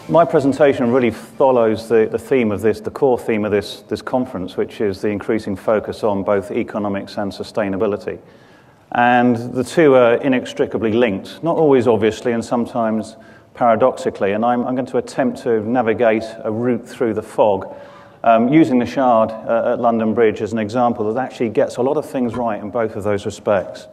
My presentation really follows the theme of this, the core theme of this conference, which is the increasing focus on both economics and sustainability. And the two are inextricably linked, not always obviously and sometimes paradoxically. And I'm going to attempt to navigate a route through the fog using the Shard at London Bridge as an example that actually gets a lot of things right in both of those respects.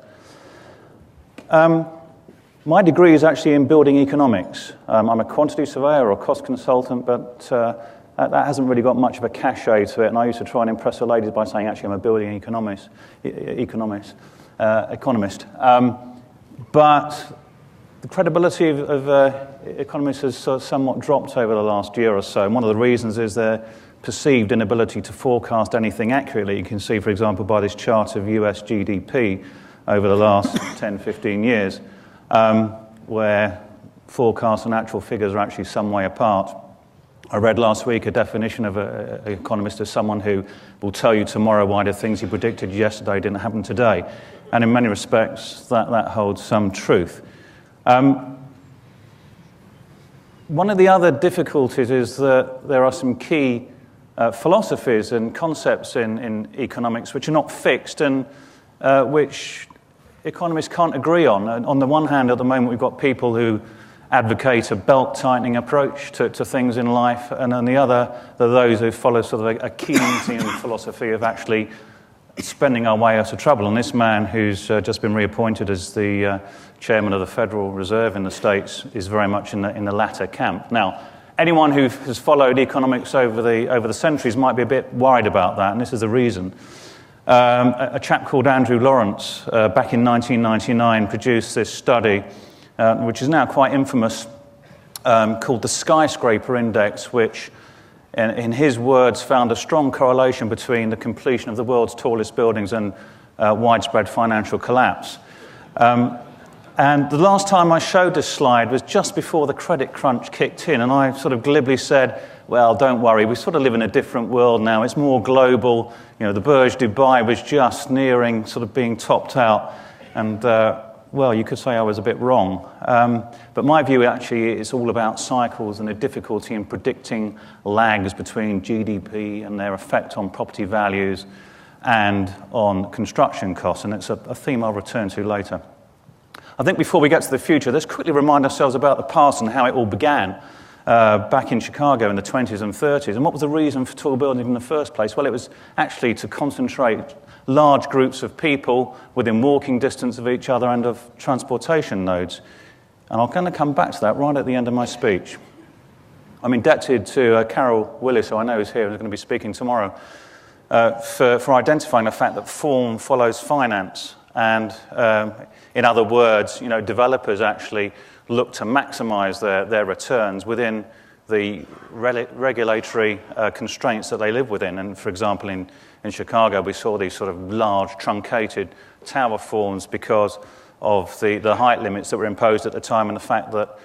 My degree is actually in building economics. I'm a quantity surveyor or cost consultant, but that hasn't really got much of a cachet to it. And I used to try and impress the ladies by saying, actually, I'm a building economist. But the credibility of economists has sort of somewhat dropped over the last year or so. And one of the reasons is their perceived inability to forecast anything accurately. You can see, for example, by this chart of US GDP over the last 10, 15 years, where forecasts and actual figures are actually some way apart. I read last week a definition of an economist as someone who will tell you tomorrow why the things he predicted yesterday didn't happen today. And in many respects, that holds some truth. One of the other difficulties is that there are some key philosophies and concepts in economics which are not fixed and which economists can't agree on. On the one hand, at the moment, we've got people who advocate a belt-tightening approach to things in life, and on the other, there are those who follow sort of a Keynesian philosophy of actually spending our way out of trouble. And this man, who's just been reappointed as the chairman of the Federal Reserve in the States, is very much in the latter camp. Now, anyone who has followed economics over the centuries might be a bit worried about that, and this is the reason. A chap called Andrew Lawrence, back in 1999, produced this study, which is now quite infamous, called the Skyscraper Index, which, in his words, found a strong correlation between the completion of the world's tallest buildings and widespread financial collapse. And the last time I showed this slide was just before the credit crunch kicked in, and I sort of glibly said, well, don't worry, we sort of live in a different world now. It's more global. You know, the Burj Dubai was just nearing sort of being topped out. And, well, you could say I was a bit wrong. But my view actually is all about cycles and the difficulty in predicting lags between GDP and their effect on property values and on construction costs. And it's a theme I'll return to later. I think before we get to the future, let's quickly remind ourselves about the past and how it all began. Back in Chicago in the 20s and 30s. And what was the reason for tall buildings in the first place? Well, it was actually to concentrate large groups of people within walking distance of each other and of transportation nodes. And I'm going to come back to that right at the end of my speech. I'm indebted to Carol Willis, who I know is here and is going to be speaking tomorrow, for identifying the fact that form follows finance. And in other words, you know, developers actually look to maximize their returns within the regulatory constraints that they live within. And for example, in Chicago, we saw these sort of large, truncated tower forms because of the height limits that were imposed at the time and the fact that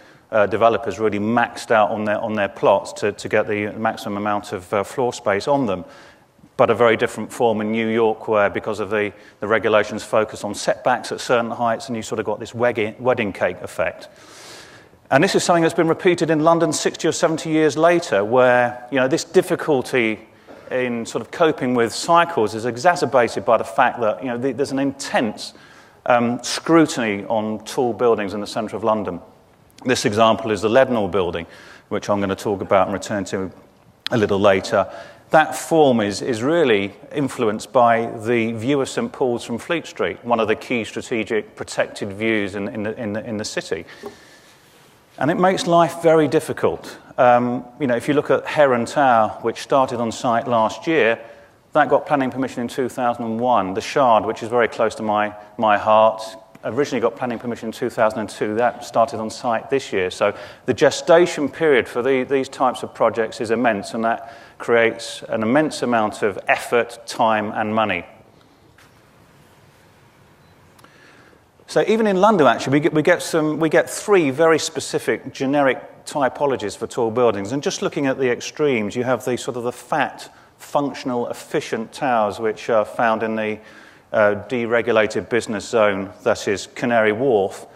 developers really maxed out on their plots to get the maximum amount of floor space on them. But a very different form in New York where, because of the regulations focus on setbacks at certain heights, and you sort of got this wedding cake effect. And this is something that's been repeated in London 60 or 70 years later, where, you know, this difficulty in sort of coping with cycles is exacerbated by the fact that, you know, there's an intense scrutiny on tall buildings in the centre of London. This example is the Leadenhall building, which I'm going to talk about and return to a little later. That form is really influenced by the view of St Paul's from Fleet Street, one of the key strategic protected views in the city. And it makes life very difficult. You know, if you look at Heron Tower, which started on site last year, that got planning permission in 2001. The Shard, which is very close to my heart, originally got planning permission in 2002. That started on site this year. So the gestation period for these types of projects is immense, and that creates an immense amount of effort, time, and money. So even in London, actually, we get three very specific generic typologies for tall buildings. And just looking at the extremes, you have the sort of the fat, functional, efficient towers, which are found in the deregulated business zone, that is Canary Wharf.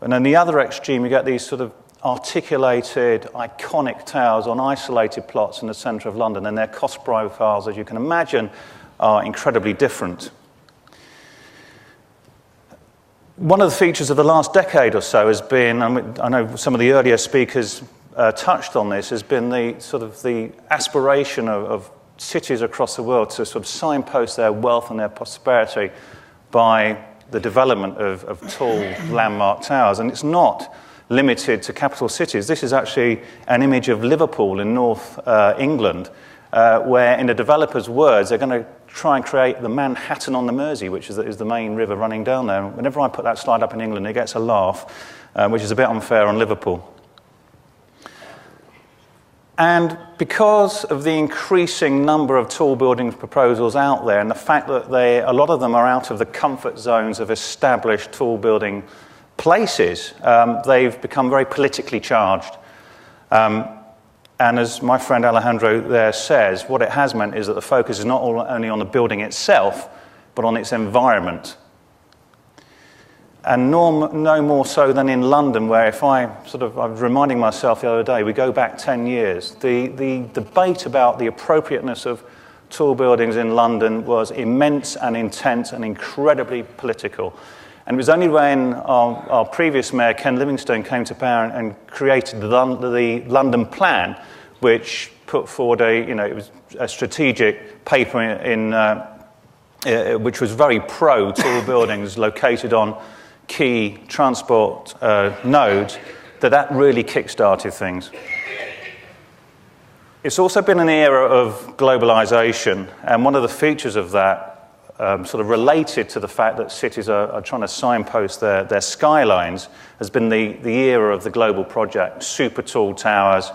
And then the other extreme, you get these sort of articulated, iconic towers on isolated plots in the centre of London, and their cost profiles, as you can imagine, are incredibly different. One of the features of the last decade or so has been, I know some of the earlier speakers touched on this, has been the aspiration of cities across the world to sort of signpost their wealth and their prosperity by the development of tall landmark towers. And it's not limited to capital cities. This is actually an image of Liverpool in North England, where, in the developers' words, they're going to try and create the Manhattan on the Mersey, which is the main river running down there. Whenever I put that slide up in England, it gets a laugh, which is a bit unfair on Liverpool. And because of the increasing number of tall buildings proposals out there, and the fact that a lot of them are out of the comfort zones of established tall building places, they've become very politically charged. And as my friend Alejandro there says, what it has meant is that the focus is not only on the building itself, but on its environment. And no more so than in London, where I was reminding myself the other day, we go back 10 years. The debate about the appropriateness of tall buildings in London was immense and intense and incredibly political. And it was only when our previous mayor, Ken Livingstone, came to power and created the London Plan, which put forward it was a strategic paper which was very pro tall buildings located on key transport nodes, that really kick-started things. It's also been an era of globalization, and one of the features of that, sort of related to the fact that cities are trying to signpost their skylines, has been the era of the global project, super tall towers,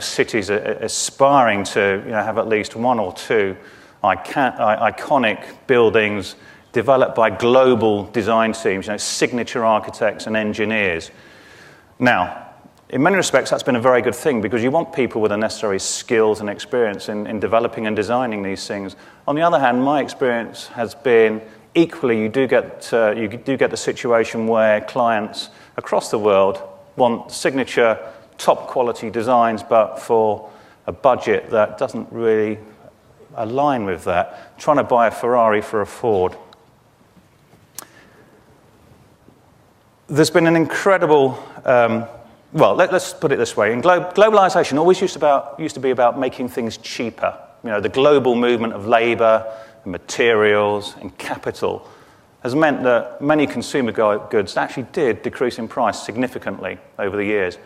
cities aspiring to have at least one or two iconic buildings developed by global design teams, signature architects and engineers. Now, in many respects, that's been a very good thing, because you want people with the necessary skills and experience in developing and designing these things. On the other hand, my experience has been equally, you do get the situation where clients across the world want signature, top quality designs, but for a budget that doesn't really align with that, trying to buy a Ferrari for a Ford. There's been an incredible, let's put it this way. Globalization always used to be about making things cheaper. The global movement of labor, and materials, and capital has meant that many consumer goods actually did decrease in price significantly over the years.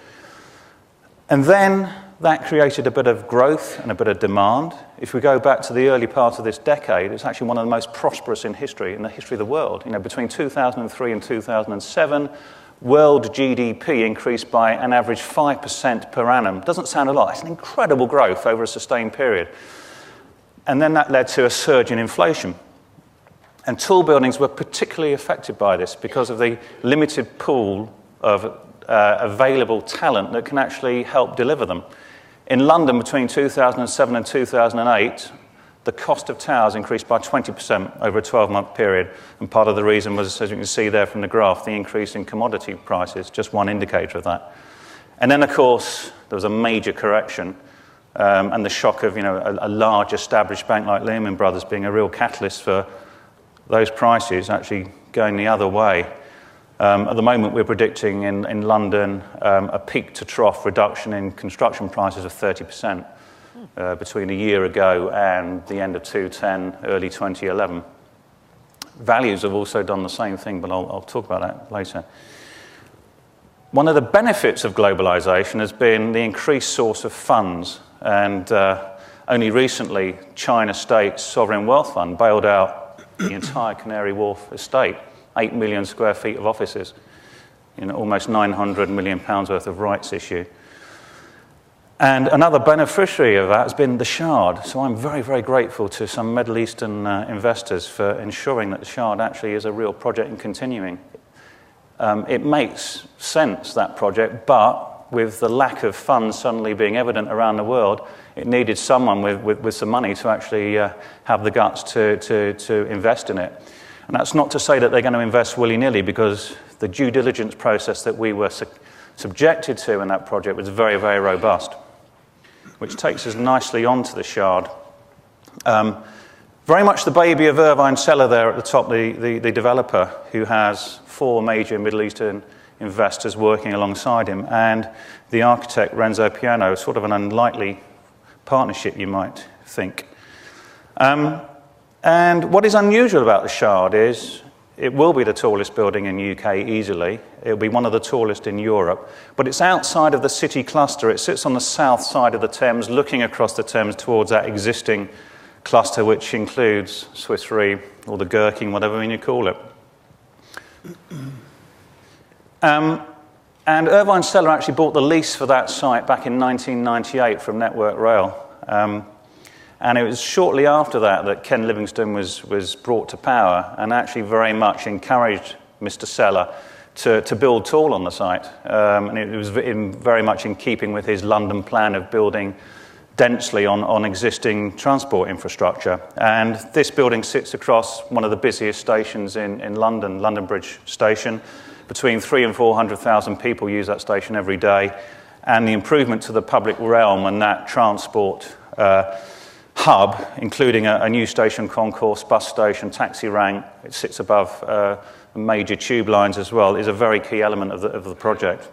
And then that created a bit of growth and a bit of demand. If we go back to the early part of this decade, it's actually one of the most prosperous in the history of the world. Between 2003 and 2007, world GDP increased by an average 5% per annum. Doesn't sound a lot. It's an incredible growth over a sustained period. And then that led to a surge in inflation. And tall buildings were particularly affected by this because of the limited pool of available talent that can actually help deliver them. In London, between 2007 and 2008, the cost of towers increased by 20% over a 12-month period. And part of the reason was, as you can see there from the graph, the increase in commodity prices, just one indicator of that. And then, of course, there was a major correction, and the shock of a large established bank like Lehman Brothers being a real catalyst for those prices actually going the other way. At the moment, we're predicting in London a peak-to-trough reduction in construction prices of 30% between a year ago and the end of 2010, early 2011. Values have also done the same thing, but I'll talk about that later. One of the benefits of globalization has been the increased source of funds, and only recently, China State's sovereign wealth fund bailed out the entire Canary Wharf estate. 8 million square feet of offices, almost £900 million worth of rights issue. And another beneficiary of that has been the Shard. So I'm very, very grateful to some Middle Eastern investors for ensuring that the Shard actually is a real project and continuing. It makes sense, that project, but with the lack of funds suddenly being evident around the world, it needed someone with some money to actually have the guts to invest in it. And that's not to say that they're going to invest willy-nilly, because the due diligence process that we were subjected to in that project was very, very robust, which takes us nicely onto the Shard. Very much the baby of Irvine Seller there at the top, the developer, who has 4 major Middle Eastern investors working alongside him, and the architect Renzo Piano, sort of an unlikely partnership, you might think. And what is unusual about the Shard is it will be the tallest building in the UK easily. It'll be one of the tallest in Europe, but it's outside of the city cluster. It sits on the south side of the Thames, looking across the Thames towards that existing cluster, which includes Swiss Re, or the Gherkin, whatever you call it. And Irvine Seller actually bought the lease for that site back in 1998 from Network Rail. And it was shortly after that that Ken Livingstone was brought to power, and actually very much encouraged Mr. Seller to build tall on the site. And it was very much in keeping with his London plan of building densely on existing transport infrastructure. And this building sits across one of the busiest stations in London, London Bridge Station. Between 300,000 and 400,000 people use that station every day. And the improvement to the public realm and that transport hub, including a new station concourse, bus station, taxi rank, it sits above major tube lines as well, is a very key element of the project.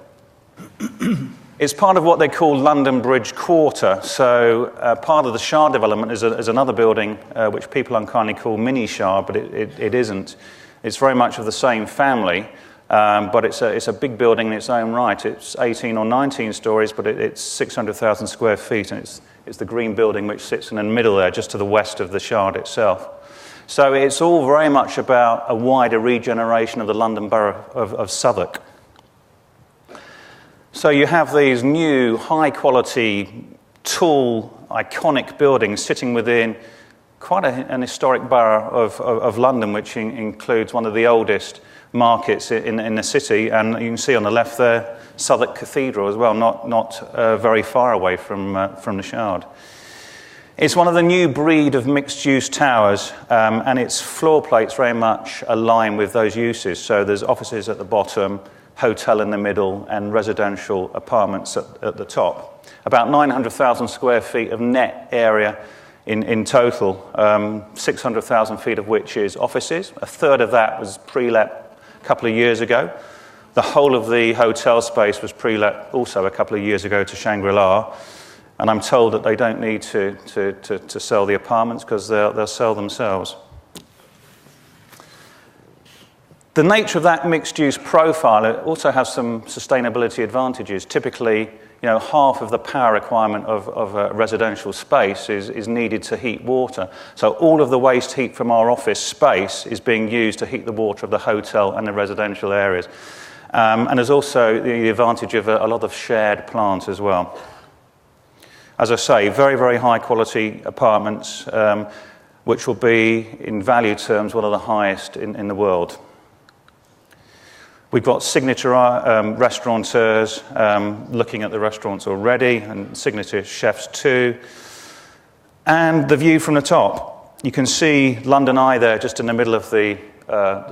It's part of what they call London Bridge Quarter. So part of the Shard development is another building which people unkindly call Mini Shard, but it isn't. It's very much of the same family, but it's a big building in its own right. It's 18 or 19 stories, but it's 600,000 square feet, and it's the green building which sits in the middle there, just to the west of the Shard itself. So it's all very much about a wider regeneration of the London Borough of Southwark. So you have these new, high-quality, tall, iconic buildings sitting within quite an historic borough of London, which includes one of the oldest markets in the city. And you can see on the left there, Southwark Cathedral as well, not very far away from the Shard. It's one of the new breed of mixed-use towers, and its floor plates very much align with those uses. So there's offices at the bottom, hotel in the middle, and residential apartments at the top. About 900,000 square feet of net area in total, 600,000 feet of which is offices. A third of that was pre-let a couple of years ago. The whole of the hotel space was pre-let also a couple of years ago to Shangri-La. And I'm told that they don't need to sell the apartments because they'll sell themselves. The nature of that mixed-use profile, it also has some sustainability advantages. Typically, half of the power requirement of a residential space is needed to heat water. So all of the waste heat from our office space is being used to heat the water of the hotel and the residential areas. And there's also the advantage of a lot of shared plants as well. As I say, very, very high-quality apartments, which will be, in value terms, one of the highest in the world. We've got signature restaurateurs looking at the restaurants already, and signature chefs too. And the view from the top. You can see London Eye there, just in the middle of the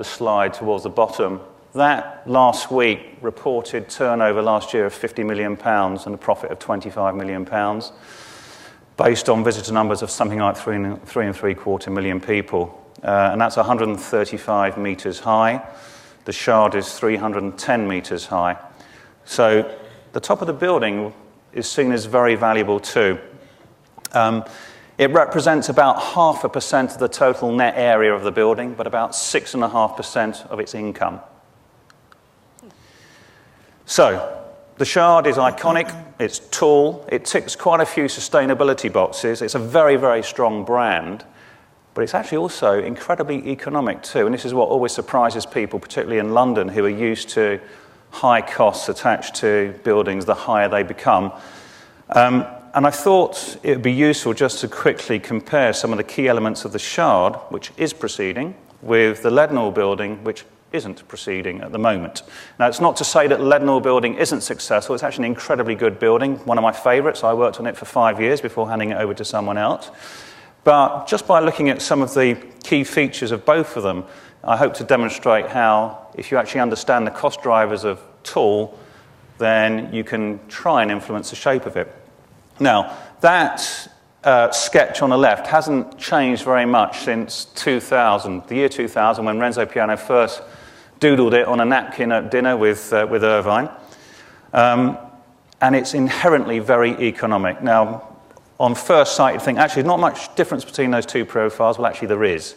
slide towards the bottom. That last week reported turnover last year of £50 million and a profit of £25 million, based on visitor numbers of something like 3.75 million people. And that's 135 metres high. The Shard is 310 metres high. So the top of the building is seen as very valuable too. It represents about 0.5% of the total net area of the building, but about 6.5% of its income. So the Shard is iconic, it's tall, it ticks quite a few sustainability boxes, it's a very, very strong brand, but it's actually also incredibly economic too. And this is what always surprises people, particularly in London, who are used to high costs attached to buildings the higher they become. And I thought it would be useful just to quickly compare some of the key elements of the Shard, which is proceeding, with the Leadenhall building, which isn't proceeding at the moment. Now, it's not to say that the Leadenhall building isn't successful. It's actually an incredibly good building, one of my favourites. I worked on it for 5 years before handing it over to someone else. But just by looking at some of the key features of both of them, I hope to demonstrate how, if you actually understand the cost drivers of tall, then you can try and influence the shape of it. Now, that sketch on the left hasn't changed very much since 2000, the year 2000, when Renzo Piano first doodled it on a napkin at dinner with Irvine. And it's inherently very economic. Now, on first sight, you think, actually, not much difference between those two profiles. Well, actually, there is.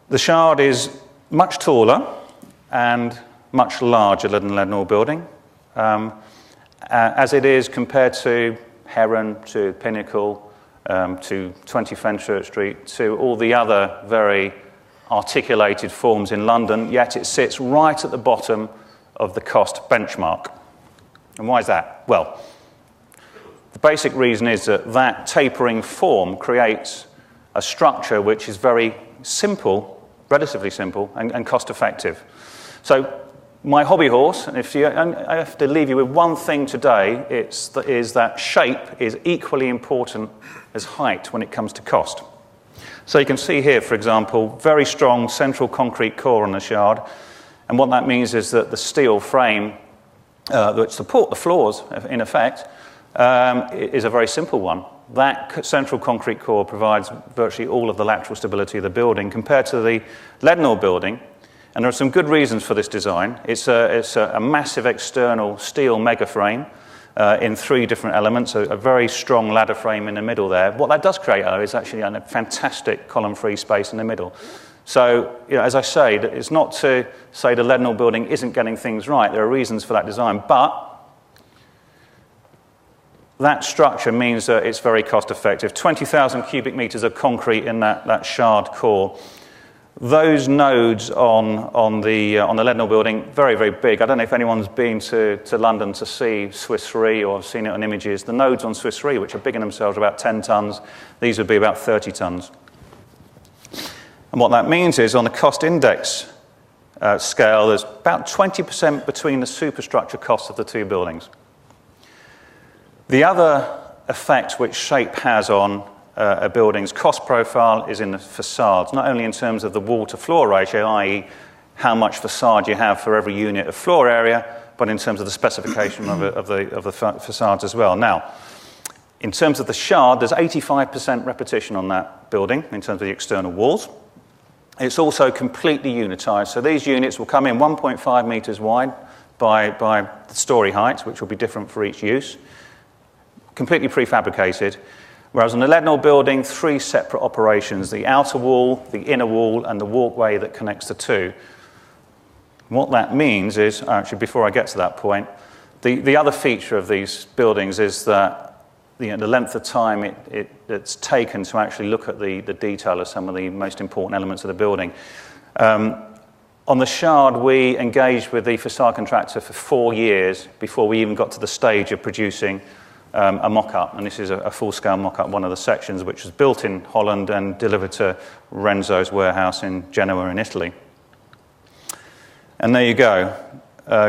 The Shard is much taller and much larger than the Leadenhall building, as it is compared to Heron, to Pinnacle, to 20 Fenchurch Street, to all the other very articulated forms in London, yet it sits right at the bottom of the cost benchmark. And why is that? Well, the basic reason is that that tapering form creates a structure which is very simple, relatively simple, and cost-effective. So my hobby horse, and I have to leave you with one thing today, is that shape is equally important as height when it comes to cost. So you can see here, for example, very strong central concrete core on the Shard, and what that means is that the steel frame that support the floors, in effect, is a very simple one. That central concrete core provides virtually all of the lateral stability of the building compared to the Leadenhall building. And there are some good reasons for this design. It's a massive external steel mega frame in three different elements, a very strong ladder frame in the middle there. What that does create, though, is actually a fantastic column-free space in the middle. So, as I say, it's not to say the Leadenhall building isn't getting things right. There are reasons for that design, but that structure means that it's very cost-effective. 20,000 cubic meters of concrete in that Shard core. Those nodes on the Leadenhall building, very, very big. I don't know if anyone's been to London to see Swiss Re or seen it on images. The nodes on Swiss Re, which are big in themselves, are about 10 tons. These would be about 30 tons. And what that means is, on the cost index scale, there's about 20% between the superstructure costs of the two buildings. The other effect which shape has on a building's cost profile is in the facades, not only in terms of the wall-to-floor ratio, i.e. how much facade you have for every unit of floor area, but in terms of the specification of the facades as well. Now, in terms of the Shard, there's 85% repetition on that building in terms of the external walls. It's also completely unitized, so these units will come in 1.5 meters wide by the story height, which will be different for each use, completely prefabricated. Whereas on the Leadenhall building, three separate operations: the outer wall, the inner wall, and the walkway that connects the two. What that means is, actually, before I get to that point, the other feature of these buildings is that the length of time it's taken to actually look at the detail of some of the most important elements of the building. On the Shard, we engaged with the facade contractor for 4 years before we even got to the stage of producing a mock-up, and this is a full-scale mock-up, one of the sections, which was built in Holland and delivered to Renzo's warehouse in Genoa in Italy. And there you go.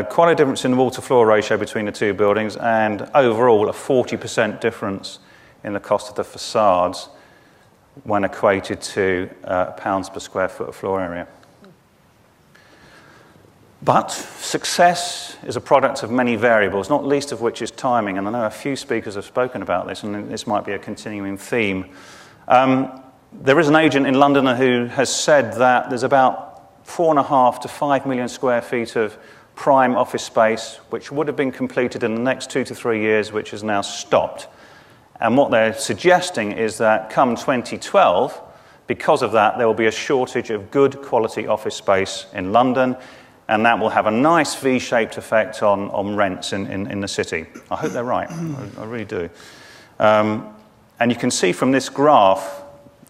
Quite a difference in the wall-to-floor ratio between the two buildings, and overall a 40% difference in the cost of the facades when equated to pounds per square foot of floor area. But success is a product of many variables, not least of which is timing. And I know a few speakers have spoken about this, and this might be a continuing theme. There is an agent in London who has said that there's about 4.5 to 5 million square feet of prime office space, which would have been completed in the next 2 to 3 years, which has now stopped. And what they're suggesting is that come 2012, because of that, there will be a shortage of good quality office space in London, and that will have a nice V-shaped effect on rents in the city. I hope they're right. I really do. And you can see from this graph,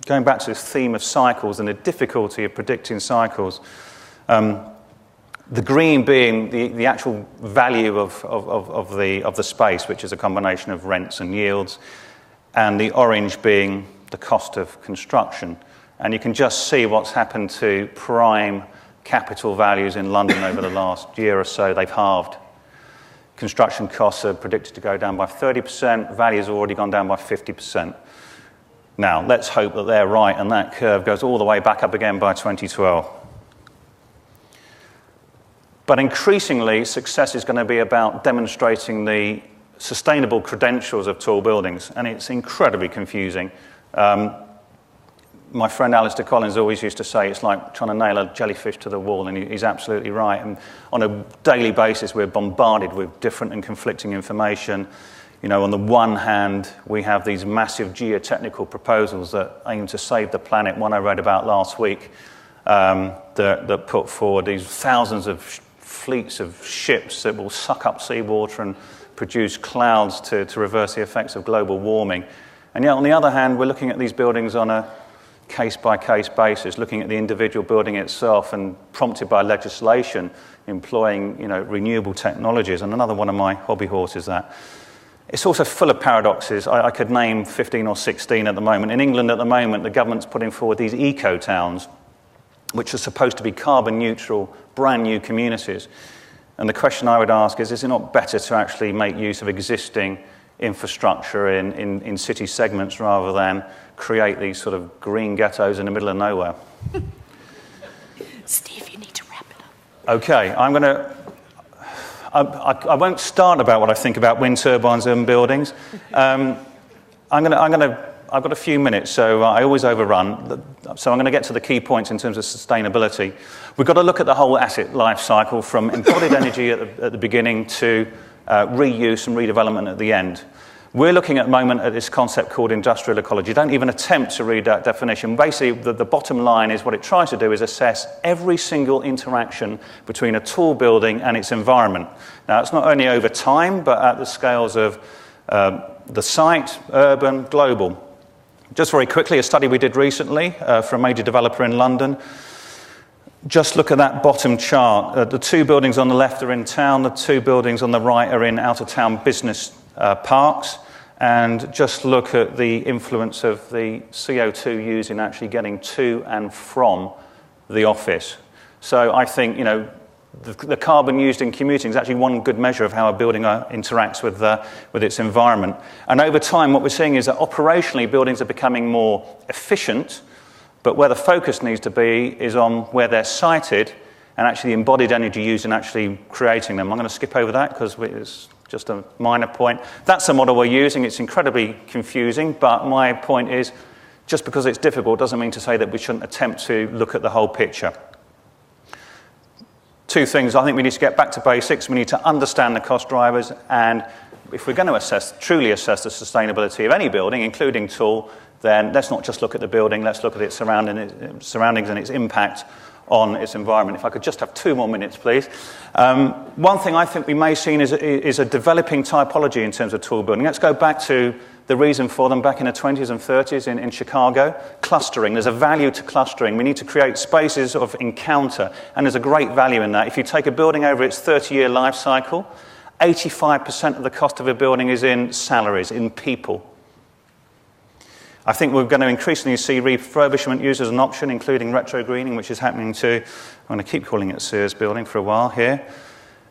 going back to this theme of cycles and the difficulty of predicting cycles, the green being the actual value of the space, which is a combination of rents and yields, and the orange being the cost of construction. And you can just see what's happened to prime capital values in London over the last year or so. They've halved. Construction costs are predicted to go down by 30%. Values have already gone down by 50%. Now, let's hope that they're right and that curve goes all the way back up again by 2012. But increasingly, success is going to be about demonstrating the sustainable credentials of tall buildings, and it's incredibly confusing. My friend Alistair Collins always used to say it's like trying to nail a jellyfish to the wall, and he's absolutely right. And on a daily basis, we're bombarded with different and conflicting information. You know, on the one hand, we have these massive geotechnical proposals that aim to save the planet. One I read about last week that put forward these thousands of fleets of ships that will suck up seawater and produce clouds to reverse the effects of global warming. And yet, on the other hand, we're looking at these buildings on a case-by-case basis, looking at the individual building itself and prompted by legislation, employing renewable technologies. And another one of my hobby horses, that. It's also full of paradoxes. I could name 15 or 16 at the moment. In England at the moment, the government's putting forward these eco-towns, which are supposed to be carbon neutral, brand new communities. And the question I would ask is it not better to actually make use of existing infrastructure in city segments rather than create these sort of green ghettos in the middle of nowhere? Steve, you need to wrap it up. Okay, I won't start about what I think about wind turbines and buildings. I've got a few minutes, so I always overrun. So I'm going to get to the key points in terms of sustainability. We've got to look at the whole asset life cycle from embodied energy at the beginning to reuse and redevelopment at the end. We're looking at the moment at this concept called industrial ecology. Don't even attempt to read that definition. Basically, the bottom line is what it tries to do is assess every single interaction between a tall building and its environment. Now, it's not only over time, but at the scales of the site, urban, global. Just very quickly, a study we did recently for a major developer in London. Just look at that bottom chart. The two buildings on the left are in town. The two buildings on the right are in out-of-town business parks. And just look at the influence of the CO2 used in actually getting to and from the office. So I think, the carbon used in commuting is actually one good measure of how a building interacts with its environment. And over time, what we're seeing is that operationally, buildings are becoming more efficient, but where the focus needs to be is on where they're sited and actually the embodied energy used in actually creating them. I'm going to skip over that because it's just a minor point. That's the model we're using. It's incredibly confusing, but my point is, just because it's difficult doesn't mean to say that we shouldn't attempt to look at the whole picture. Two things. I think we need to get back to basics. We need to understand the cost drivers, and if we're going to truly assess the sustainability of any building, including tall, then let's not just look at the building, let's look at its surroundings and its impact on its environment. If I could just have 2 more minutes, please. One thing I think we may see is a developing typology in terms of tall building. Let's go back to the reason for them back in the 20s and 30s in Chicago. Clustering. There's a value to clustering. We need to create spaces of encounter, and there's a great value in that. If you take a building over its 30-year life cycle, 85% of the cost of a building is in salaries, in people. I think we're going to increasingly see refurbishment used as an option, including retro-greening, which is happening to, I'm going to keep calling it Sears building for a while here.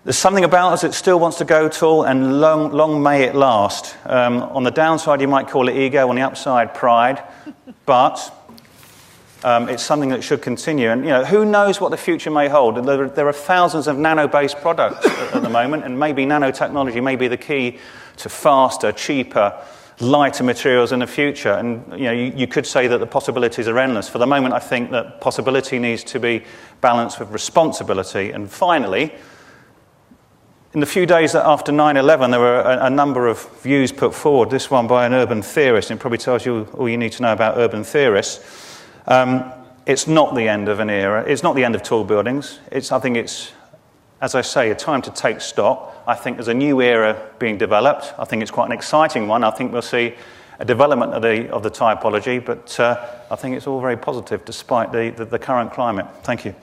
There's something about us that still wants to go tall, and long may it last. On the downside, you might call it ego, on the upside, pride, but it's something that should continue. And who knows what the future may hold? There are thousands of nano-based products at the moment, and maybe nanotechnology may be the key to faster, cheaper, lighter materials in the future. And you could say that the possibilities are endless. For the moment, I think that possibility needs to be balanced with responsibility. And finally, in the few days after 9/11, there were a number of views put forward, this one by an urban theorist, and it probably tells you all you need to know about urban theorists. It's not the end of an era. It's not the end of tall buildings. I think it's, as I say, a time to take stock. I think there's a new era being developed. I think it's quite an exciting one. I think we'll see a development of the typology, but I think it's all very positive despite the current climate. Thank you.